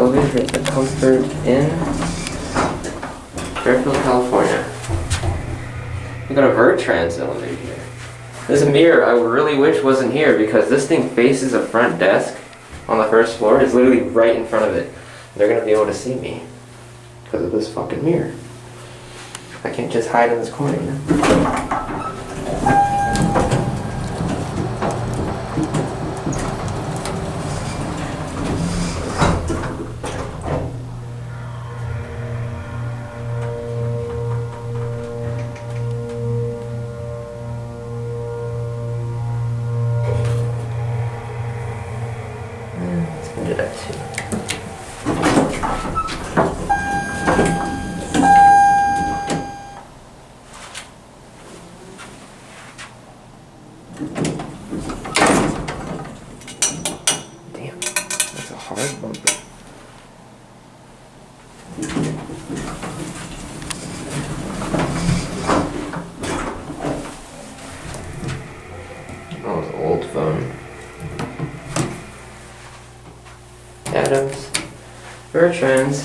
elevator at the Comfort Inn, Fairfield, California. We got a Vertrans elevator here. There's a mirror I really wish wasn't here because this thing faces a front desk on the first floor. It's literally right in front of it. They're gonna be able to see me because of this fucking mirror. I can't just hide in this corner, you know? Let's do that too. Damn, that's a hard bumper. Oh, it's an old phone. Adams, Vertrans.